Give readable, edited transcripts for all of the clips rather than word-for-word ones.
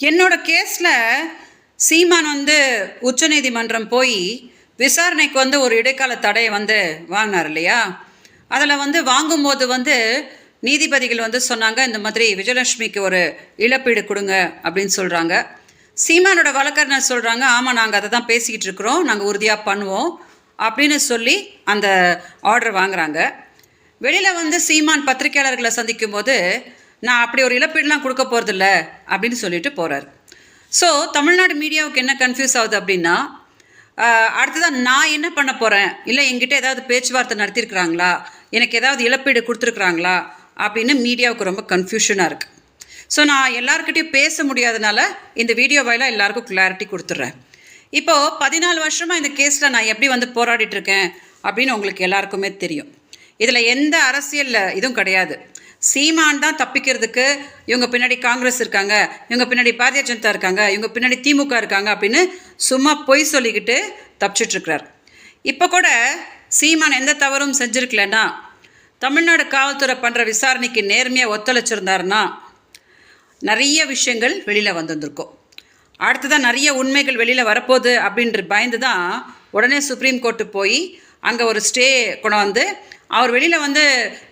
என்னோட கேஸில் சீமான் உச்சநீதிமன்றம் போய் விசாரணைக்கு ஒரு இடைக்கால தடையை வாங்கினார் இல்லையா. அதில் வாங்கும்போது நீதிபதிகள் சொன்னாங்க, இந்த மாதிரி விஜயலட்சுமிக்கு ஒரு இழப்பீடு கொடுங்க அப்படின்னு சொல்கிறாங்க. சீமானோட வழக்கறிஞர் சொல்கிறாங்க, ஆமாம் நாங்கள் அதை தான் பேசிக்கிட்டு இருக்கிறோம், நாங்கள் உறுதியாக பண்ணுவோம் அப்படின்னு சொல்லி அந்த ஆர்டர் வாங்குகிறாங்க. வெளியில் சீமான் பத்திரிகையாளர்களை சந்திக்கும் போது நான் அப்படி ஒரு இழப்பீடுலாம் கொடுக்க போகிறதில்ல அப்படின்னு சொல்லிட்டு போகிறார். ஸோ தமிழ்நாடு மீடியாவுக்கு என்ன கன்ஃபியூஸ் ஆகுது அப்படின்னா, அடுத்ததான் நான் என்ன பண்ண போகிறேன், இல்லை என்கிட்ட ஏதாவது பேச்சுவார்த்தை நடத்தியிருக்கிறாங்களா, எனக்கு ஏதாவது இழப்பீடு கொடுத்துருக்குறாங்களா அப்படின்னு மீடியாவுக்கு ரொம்ப கன்ஃபியூஷனாக இருக்குது. ஸோ நான் எல்லாருக்கிட்டையும் பேச முடியாதனால இந்த வீடியோ வாயிலாக எல்லாருக்கும் கிளாரிட்டி கொடுத்துட்றேன். இப்போது 14 வருஷமாக இந்த கேஸில் நான் எப்படி போராடிட்டுருக்கேன் அப்படின்னு உங்களுக்கு எல்லாருக்குமே தெரியும். இதில் எந்த அரசியல் இதுவும் கிடையாது. சீமான் தான் தப்பிக்கிறதுக்கு இவங்க பின்னாடி காங்கிரஸ் இருக்காங்க, இவங்க பின்னாடி பாரதிய ஜனதா இருக்காங்க, இவங்க பின்னாடி திமுக இருக்காங்க அப்படின்னு சும்மா பொய் சொல்லிக்கிட்டு தப்பிச்சிட்ருக்கிறார். இப்போ கூட சீமான் எந்த தவறும் செஞ்சுருக்கலன்னா, தமிழ்நாடு காவல்துறை பண்ணுற விசாரணைக்கு நேர்மையாக ஒத்துழைச்சிருந்தாருன்னா நிறைய விஷயங்கள் வெளியில் வந்திருக்கும். அடுத்ததான் நிறைய உண்மைகள் வெளியில் வரப்போகுது அப்படின்ற பயந்து தான் உடனே சுப்ரீம் கோர்ட்டு போய் அங்கே ஒரு ஸ்டே கொண்டு அவர் வெளியில்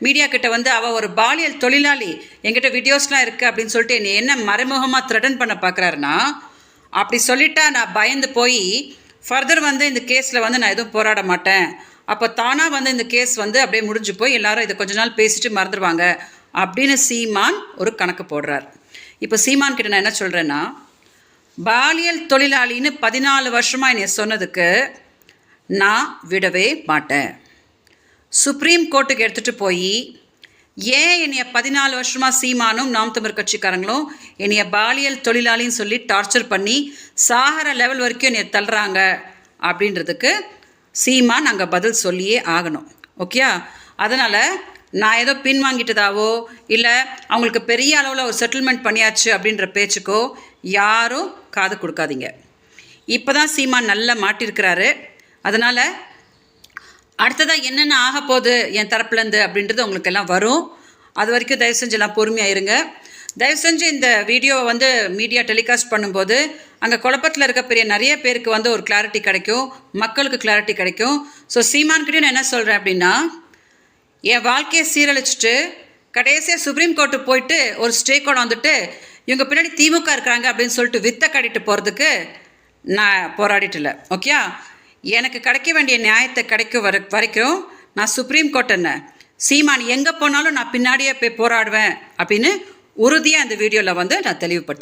மீடியா கிட்ட அவள் ஒரு பாலியல் தொழிலாளி, என்கிட்ட வீடியோஸ்லாம் இருக்குது அப்படின்னு சொல்லிட்டு என்ன மறைமுகமாக த்ரெட்டன் பண்ண பார்க்குறாருன்னா, அப்படி சொல்லிட்டா நான் பயந்து போய் ஃபர்தர் இந்த கேஸில் நான் எதுவும் போராட மாட்டேன், அப்போ தானாக இந்த கேஸ் அப்படியே முடிஞ்சு போய் எல்லாரும் இதை கொஞ்ச நாள் பேசிட்டு மறந்துடுவாங்க அப்படின்னு சீமான் ஒரு கணக்கு போடுறார். இப்போ சீமான் கிட்ட நான் என்ன சொல்கிறேன்னா, பாலியல் தொழிலாளின்னு 14 வருஷமாக என்னை சொன்னதுக்கு நான் விடவே மாட்டேன். சுப்ரீம் கோர்ட்டுக்கு எடுத்துகிட்டு போய் ஏன் என்னைய 14 வருஷமாக சீமானும் நாம் தமிழ் கட்சிக்காரங்களும் என்னைய பாலியல் தொழிலாளின்னு சொல்லி டார்ச்சர் பண்ணி சாகர லெவல் வரைக்கும் என்னைய தள்ளுறாங்க அப்படின்றதுக்கு சீமான் அங்கே பதில் சொல்லியே ஆகணும். ஓகே, அதனால் நான் ஏதோ பின்வாங்கிட்டதாவோ இல்லை அவங்களுக்கு பெரிய அளவில் ஒரு செட்டில்மெண்ட் பண்ணியாச்சு அப்படின்ற பேச்சுக்கோ யாரும் காது கொடுக்காதீங்க. இப்போ தான் சீமான் நல்லா மாட்டியிருக்கிறாரு. அதனால் அடுத்ததாக என்னென்ன ஆக போகுது என் தரப்புலேருந்து அப்படின்றது உங்களுக்கு எல்லாம் வரும். அது வரைக்கும் தயவு செஞ்சு எல்லாம் பொறுமையாக இருங்க. தயவு செஞ்சு இந்த வீடியோவை மீடியா டெலிகாஸ்ட் பண்ணும்போது அங்கே குழப்பத்தில் இருக்க நிறைய பேருக்கு ஒரு கிளாரிட்டி கிடைக்கும், மக்களுக்கு கிளாரிட்டி கிடைக்கும். ஸோ சீமான்கிட்டையும் நான் என்ன சொல்கிறேன் அப்படின்னா, என் வாழ்க்கையை சீரழிச்சிட்டு கடைசியாக சுப்ரீம் கோர்ட்டு போயிட்டு ஒரு ஸ்டே கொண்டு இவங்க பின்னாடி திமுக இருக்கிறாங்க அப்படின்னு சொல்லிட்டு வித்தை காட்டிட்டு போகிறதுக்கு நான் போராடிட்டு இல்லை. ஓகே, எனக்கு கிடைக்க வேண்டிய நியாயத்தை கிடைக்க வரைக்கும் நான் சுப்ரீம் கோர்ட் என்ன சீமான் எங்கே போனாலும் நான் பின்னாடியே போய் போராடுவேன் அப்படின்னு உறுதியாக இந்த வீடியோவில் நான் தெளிவுபடுத்தி